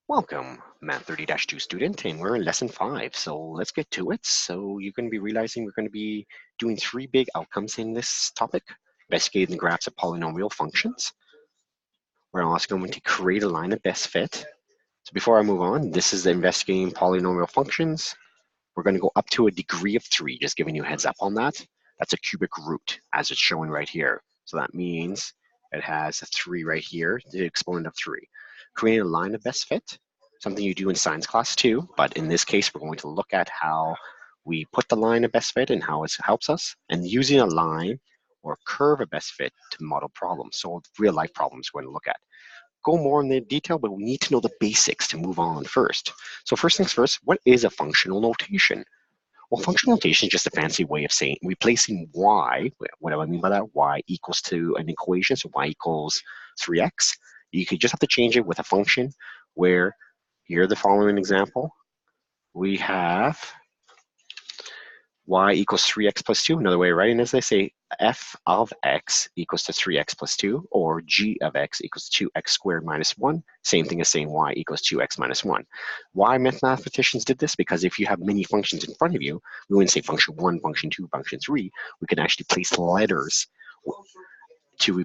Welcome, Math 30-2 student, and we're in lesson 5, so let's get to it. So you're going to be realizing we're going to be doing 3 big outcomes in this topic, investigating the graphs of polynomial functions. We're also going to create a line of best fit. So before I move on, this is the investigating polynomial functions. We're going to go up to a degree of 3, just giving you a heads up on that. That's a cubic root, as it's showing right here. So that means it has a 3 right here, the exponent of 3. Creating a line of best fit, something you do in science class too, but in this case, we're going to look at how we put the line of best fit and how it helps us, and using a line or curve of best fit to model problems. So real life problems we're going to look at. Go more in the detail, but we need to know the basics to move on first. So first things first, what is a functional notation? Well, functional notation is just a fancy way of saying replacing y. What do I mean by that? Y equals to an equation, so y equals 3x. You could just have to change it with a function where, here the following example, we have y equals 3x plus 2. Another way of writing this, they say f of x equals to 3x plus 2, or g of x equals to 2x squared minus 1. Same thing as saying y equals 2x minus 1. Why mathematicians did this? Because if you have many functions in front of you, we wouldn't say function 1, function 2, function 3. We can actually place letters to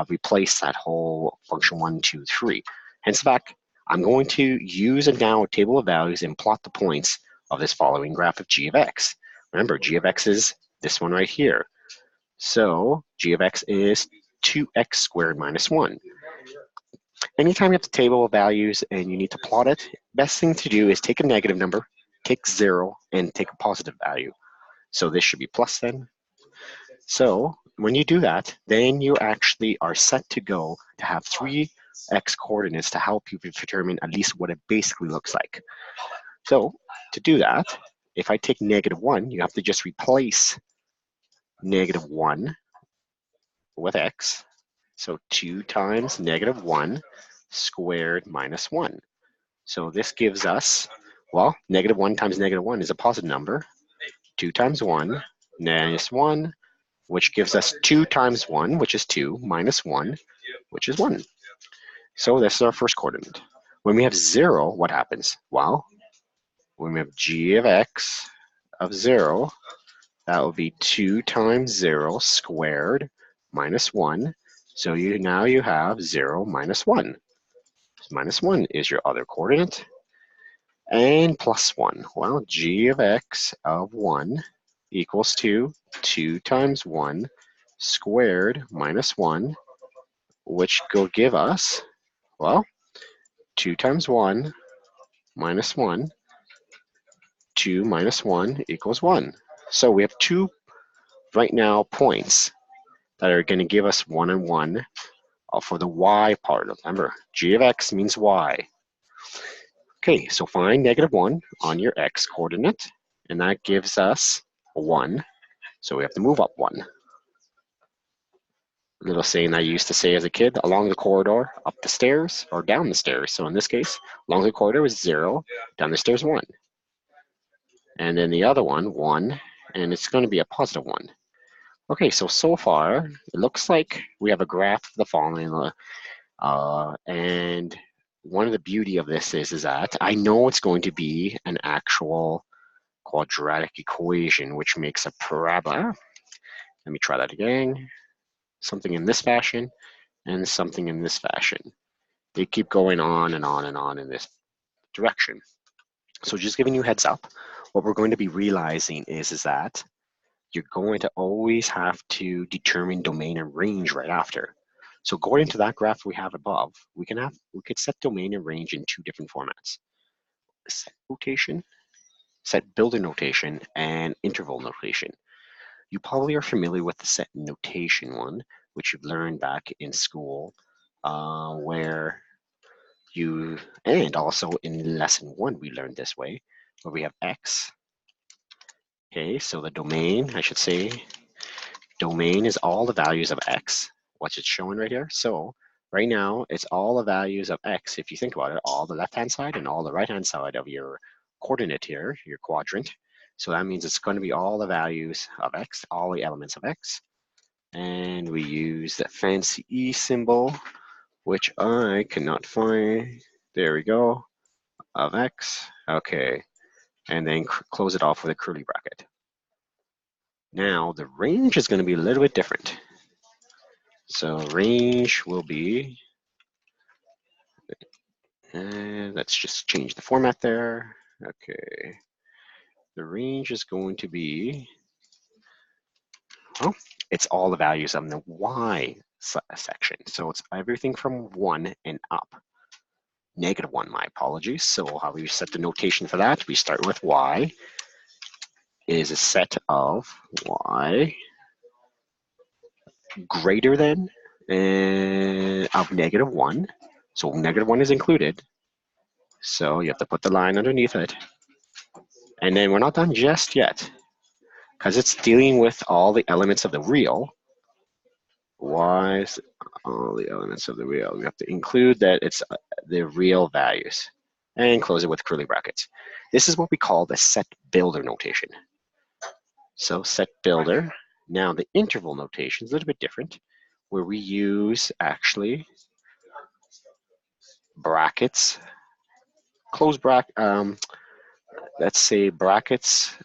replace that whole function 1, 2, 3. Hence the fact, I'm going to use now a table of values and plot the points of this following graph of g of x. Remember, g of x is this one right here. So g of x is 2x squared minus 1. Anytime you have the table of values and you need to plot it, best thing to do is take a negative number, take 0, and take a positive value. So this should be plus then. So when you do that, then you actually are set to go to have 3x coordinates to help you determine at least what it basically looks like. So to do that, if I take negative 1, you have to just replace negative 1 with x. So 2 times negative 1 squared minus 1. So this gives us, well, negative 1 times negative 1 is a positive number. 2 times 1 minus 1, which gives us 2 times 1, which is 2, minus 1, which is 1. So this is our first coordinate. When we have 0, what happens? Well, when we have g of x of 0, that will be 2 times 0 squared minus 1. So now you have 0 minus 1. Minus 1 is your other coordinate. And plus 1. Well, g of x of 1 equals to 2 times 1 squared minus 1, which will give us, well, 2 times 1 minus 1. 2 minus 1 equals 1. So we have 2 right now points that are going to give us 1 and 1 for the y part. Remember, g of x means y. Okay, so find negative 1 on your x coordinate, and that gives us 1. So we have to move up 1. A little saying I used to say as a kid, along the corridor, up the stairs, or down the stairs. So in this case, along the corridor is 0, down the stairs 1. And then the other one, 1, and it's going to be a positive 1. Okay, so far, it looks like we have a graph of the following, and one of the beauty of this is that I know it's going to be an actual quadratic equation, which makes a parabola. Let me try that again. Something in this fashion, and something in this fashion. They keep going on and on and on in this direction. So just giving you heads up, what we're going to be realizing is that you're going to always have to determine domain and range right after. So going into that graph we have above, we could set domain and range in 2 different formats. Set notation, set builder notation, and interval notation. You probably are familiar with the set notation one, which you've learned back in school, where you, and also in lesson 1 we learned this way, where we have x. Okay, so the domain, I should say, domain is all the values of x, what it's showing right here. So right now, it's all the values of x, if you think about it, all the left-hand side and all the right-hand side of your coordinate here, your quadrant. So that means it's going to be all the values of x, all the elements of x. And we use that fancy E symbol, which I cannot find. There we go. of x. Okay, and then close it off with a curly bracket. Now the range is going to be a little bit different. So range will be, and let's just change the format there. Okay, the range is going to be, well, it's all the values of the y section. So it's everything from 1 and up. -1, my apologies. So how we set the notation for that? We start with y is a set of y greater than of -1. So -1 is included. So you have to put the line underneath it. And then we're not done just yet, because it's dealing with all the elements of the real. Why is all the elements of the real? We have to include that it's the real values and close it with curly brackets. This is what we call the set builder notation. So set builder. Now the interval notation is a little bit different, where we use actually brackets, close bracket, let's say brackets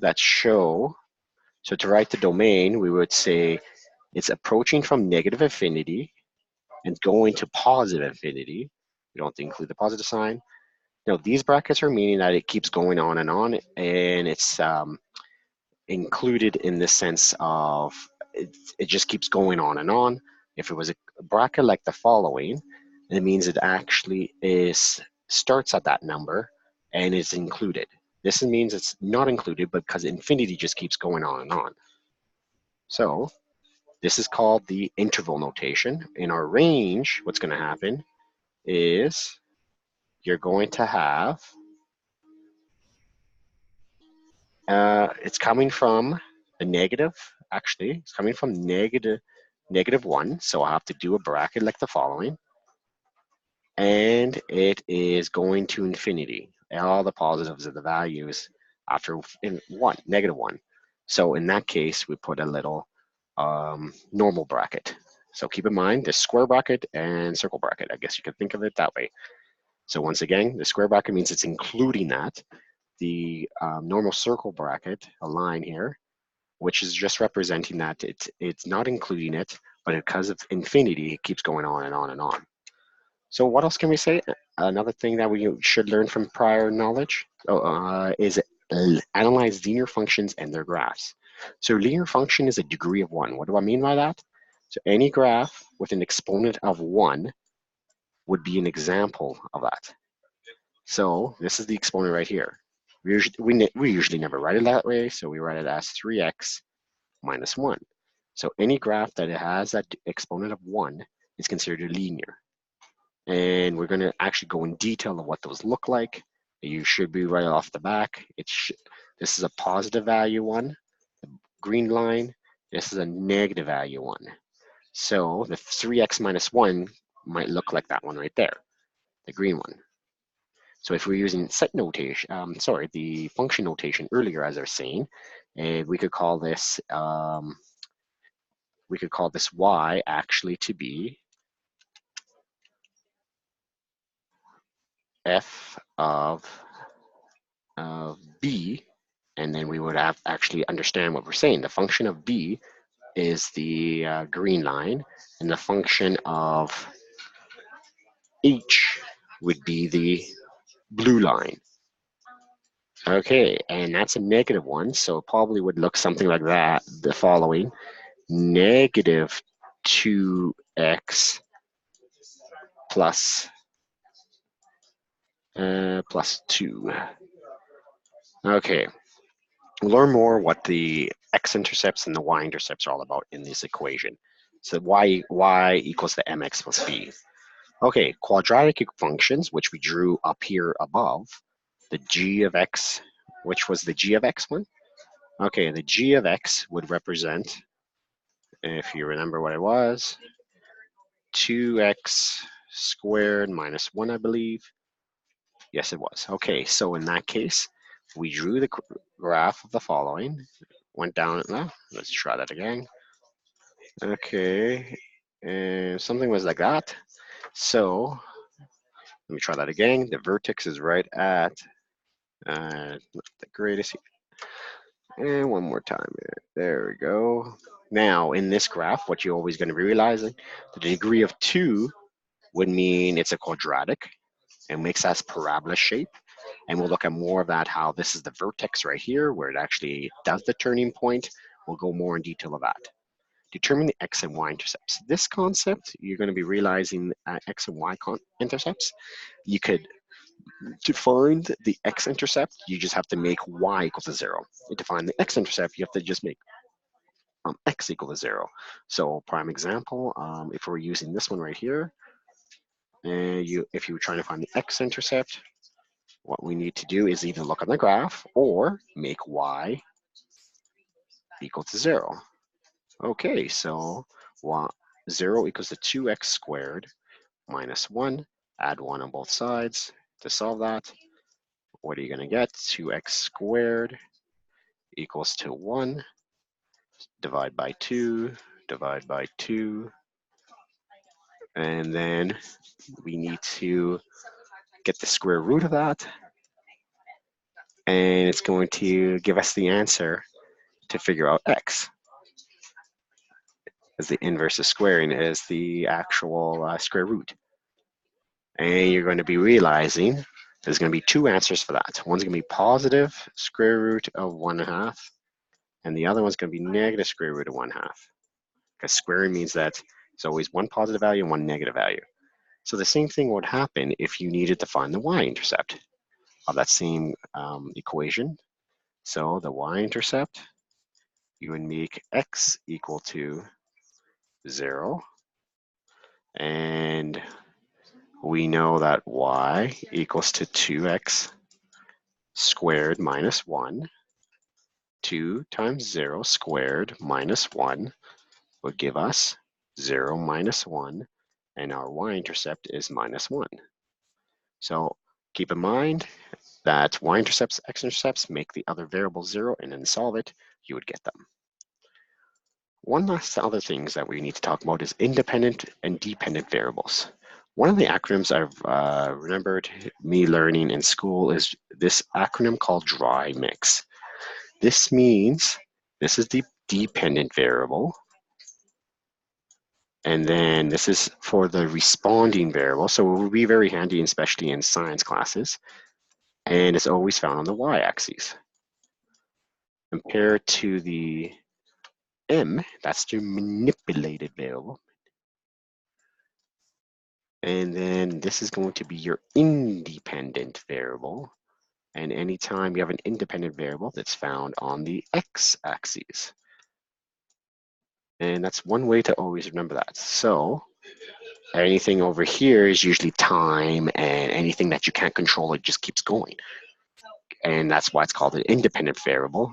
that show, so to write the domain, we would say it's approaching from negative infinity and going to positive infinity. We don't have to include the positive sign. Now these brackets are meaning that it keeps going on, and it's included in the sense of it just keeps going on and on. If it was a bracket like the following, it means it actually starts at that number and is included. This means it's not included, but because infinity just keeps going on and on. So this is called the interval notation. In our range, what's going to happen is you're going to have, it's coming from the negative, actually, it's coming from -1. So I have to do a bracket like the following. And it is going to infinity. All the positives of the values after -1. So in that case, we put a little normal bracket. So keep in mind the square bracket and circle bracket. I guess you can think of it that way. So once again, the square bracket means it's including that. The normal circle bracket, a line here, which is just representing that it's not including it, but because of infinity, it keeps going on and on and on. So what else can we say? Another thing that we should learn from prior knowledge is analyze linear functions and their graphs. So linear function is a degree of 1. What do I mean by that? So any graph with an exponent of 1 would be an example of that. So this is the exponent right here. We usually never write it that way, so we write it as 3x minus 1. So any graph that it has that exponent of 1 is considered linear. And we're going to actually go in detail of what those look like. You should be right off the back. This is a positive value 1, the green line. This is a negative value 1. So the 3x minus 1 might look like that one right there, the green one. So if we're using set notation, the function notation earlier, as I was saying, and we could call this y actually to be f of b, and then we would have actually understand what we're saying. The function of b is the green line, and the function of h would be the blue line. Okay, and that's a -1, so it probably would look something like that, the following. -2x plus 2. Okay, we'll learn more what the x-intercepts and the y-intercepts are all about in this equation. So y equals the mx plus b. Okay, quadratic functions, which we drew up here above, the g of x, which was the g of x one. Okay, the g of x would represent, if you remember what it was, 2x squared minus 1, I believe. Yes, it was. Okay, so in that case, we drew the graph of the following. Went down, let's try that again. Okay, and something was like that. So Let me try that again. The vertex is right at not the greatest. And one more time. There we go. Now, in this graph, what you're always going to be realizing, the degree of 2 would mean it's a quadratic and makes us parabola shape. And we'll look at more of that, how this is the vertex right here, where it actually does the turning point. We'll go more in detail of that. Determine the x and y intercepts. This concept, you're going to be realizing x and y intercepts. You could, to find the x-intercept, you just have to make y equal to 0. To find the x-intercept, you have to just make x equal to 0. So prime example, if we're using this one right here, and if you were trying to find the x-intercept, what we need to do is either look on the graph or make y equal to 0. Okay, so 0 equals to 2x squared minus 1. Add 1 on both sides to solve that. What are you going to get? 2x squared equals to 1. Divide by 2, divide by 2. And then we need to get the square root of that. And it's going to give us the answer to figure out x. As the inverse of squaring is the actual square root. And you're going to be realizing there's going to be two answers for that. One's going to be positive square root of 1/2, and the other one's going to be negative square root of 1/2. Because squaring means that it's always one positive value and one negative value. So the same thing would happen if you needed to find the y-intercept of that same equation. So the y-intercept, you would make x equal to 0. And we know that y equals to 2x squared minus 1. 2 times 0 squared minus 1 would give us 0 minus 1, and our y-intercept is minus 1. So keep in mind that y-intercepts, x-intercepts make the other variable 0, and then solve it, you would get them. One last other things that we need to talk about is independent and dependent variables. One of the acronyms I've remembered me learning in school is this acronym called dry mix. This means this is the dependent variable, and then this is for the responding variable. So it will be very handy, especially in science classes, and it's always found on the y-axis. Compared to the m, that's the manipulated variable. And then this is going to be your independent variable. And anytime you have an independent variable, that's found on the x-axis. And that's one way to always remember that. So anything over here is usually time, and anything that you can't control, it just keeps going. And that's why it's called an independent variable.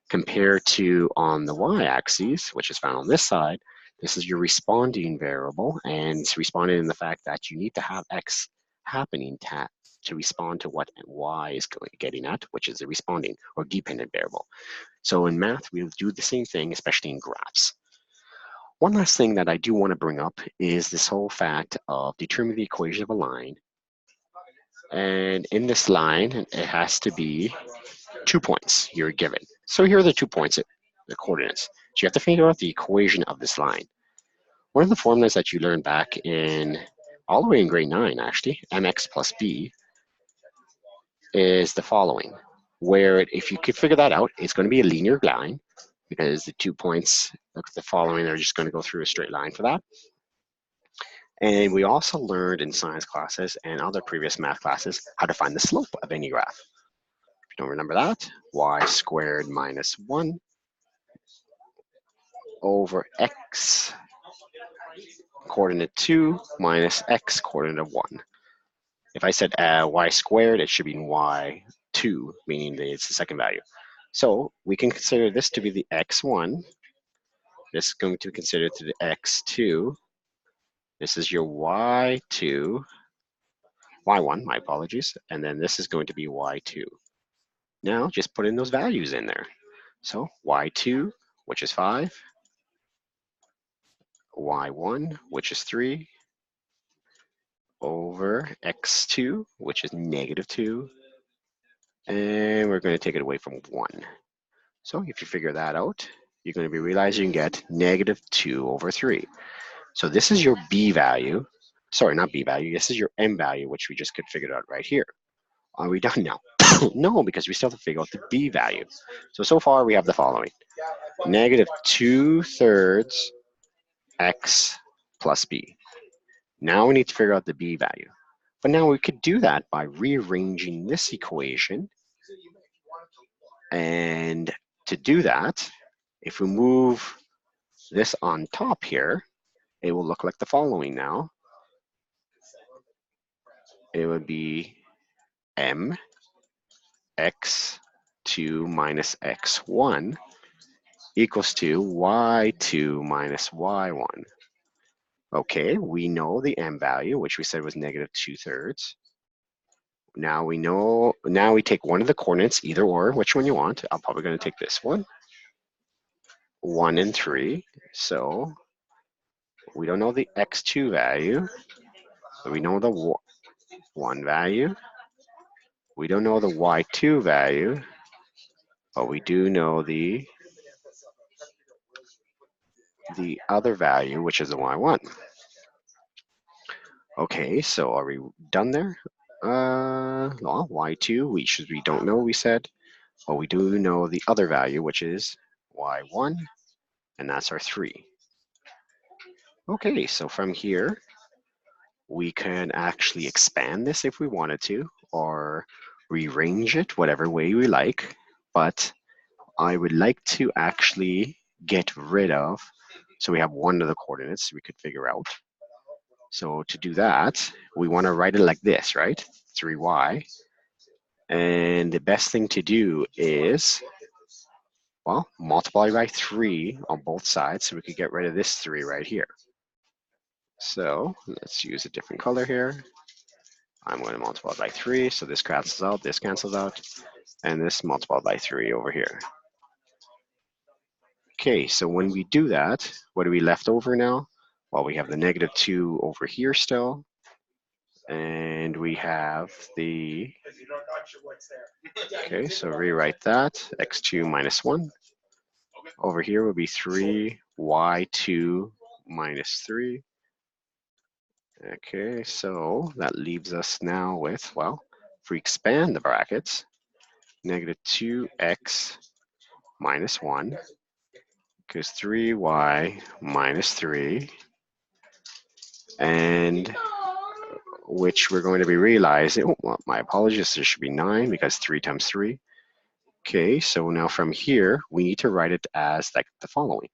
Compared to on the y-axis, which is found on this side, this is your responding variable, and it's responding in the fact that you need to have x happening to respond to what y is getting at, which is a responding or dependent variable. So in math, we'll do the same thing, especially in graphs. One last thing that I do want to bring up is this whole fact of determining the equation of a line. And in this line, it has to be 2 points you're given. So here are the 2 points, the coordinates. So you have to figure out the equation of this line. One of the formulas that you learned back in, all the way in grade 9 actually, mx plus b, is the following, where if you could figure that out, it's going to be a linear line, because the 2 points, look at the following, they're just going to go through a straight line for that. And we also learned in science classes and other previous math classes how to find the slope of any graph. If you don't remember that, y squared minus 1 over x coordinate 2 minus x coordinate 1. If I said y squared, it should be y2, meaning that it's the second value. So we can consider this to be the x1. This is going to be considered to the x2. This is your y2, y1, my apologies, and then this is going to be y2. Now just put in those values in there. So y2, which is 5, y1, which is 3, over x2, which is negative 2, and we're going to take it away from 1. So if you figure that out, you're going to be realizing you get negative 2 over 3. So this is your b value. Sorry, not b value. This is your m value, which we just could figure out right here. Are we done now? No, because we still have to figure out the b value. So far we have the following. Negative 2/3 x plus b. Now we need to figure out the b value. But now we could do that by rearranging this equation. And to do that, if we move this on top here, it will look like the following now. It would be m x2 minus x1 equals to y2 minus y1. Okay, we know the m value, which we said was negative 2/3. Now we know, now we take one of the coordinates, either or, which one you want. I'm probably going to take this one, 1 and 3. So we don't know the x2 value, but we know the 1 value. We don't know the y2 value, but we do know the other value, which is the y1. Okay, so are we done there? Well, y2, we don't know, we said, but we do know the other value, which is y1, and that's our 3. Okay, so from here, we can actually expand this if we wanted to, or rearrange it whatever way we like, but I would like to actually get rid of, so we have one of the coordinates we could figure out. So to do that, we want to write it like this, right? 3y. And the best thing to do is, well, multiply by 3 on both sides so we could get rid of this 3 right here. So let's use a different color here. I'm going to multiply by 3, so this cancels out, and this multiplied by 3 over here. Okay, so when we do that, what are we left over now? Well, we have the negative 2 over here still, and we have the, okay, so rewrite that, x2 minus 1. Over here will be 3, y2 minus 3. Okay, so that leaves us now with, well, if we expand the brackets, negative 2x minus 1 goes 3y minus 3, and which we're going to be realizing, oh, well, my apologies, there should be 9 because 3 times 3. Okay, so now from here, we need to write it as like the following.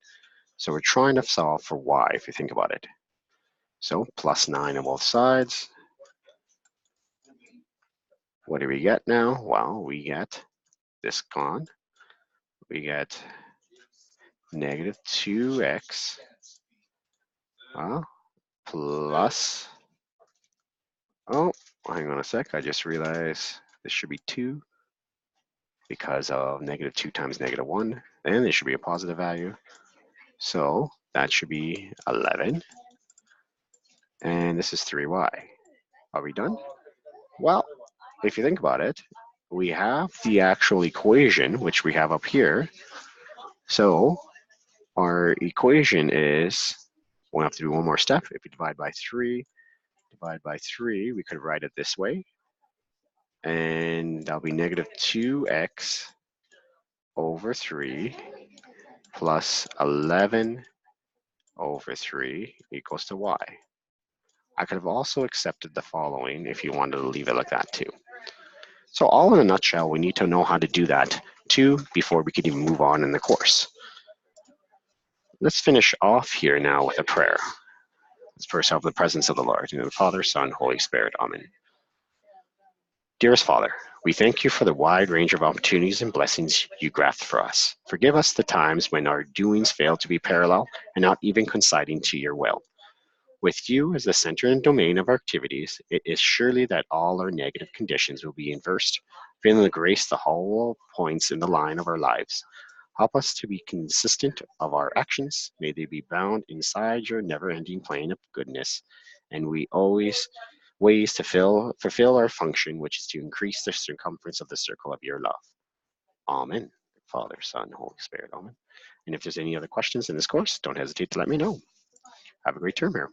So we're trying to solve for y, if you think about it. So plus 9 on both sides. What do we get now? Well, we get this gone. We get negative 2x plus, oh, hang on a sec, I just realized this should be 2 because of negative 2 times negative 1, and there should be a positive value. So that should be 11, and this is 3y. Are we done? Well, if you think about it, we have the actual equation, which we have up here. So our equation is, we'll have to do one more step. If we divide by 3, we could write it this way. And that'll be negative 2x over 3 plus 11 over 3 equals to y. I could have also accepted the following if you wanted to leave it like that too. So all in a nutshell, we need to know how to do that too before we can even move on in the course. Let's finish off here now with a prayer. Let's first have the presence of the Lord, in the Father, Son, Holy Spirit. Amen. Dearest Father, we thank you for the wide range of opportunities and blessings you graft for us. Forgive us the times when our doings fail to be parallel and not even coinciding to your will. With you as the center and domain of our activities, it is surely that all our negative conditions will be inversed, failing to grace the hollow points in the line of our lives. Help us to be consistent of our actions. May they be bound inside your never-ending plane of goodness, and we always ways to fulfill our function, which is to increase the circumference of the circle of your love. Amen. Father, Son, Holy Spirit. Amen. And if there's any other questions in this course, don't hesitate to let me know. Have a great term here.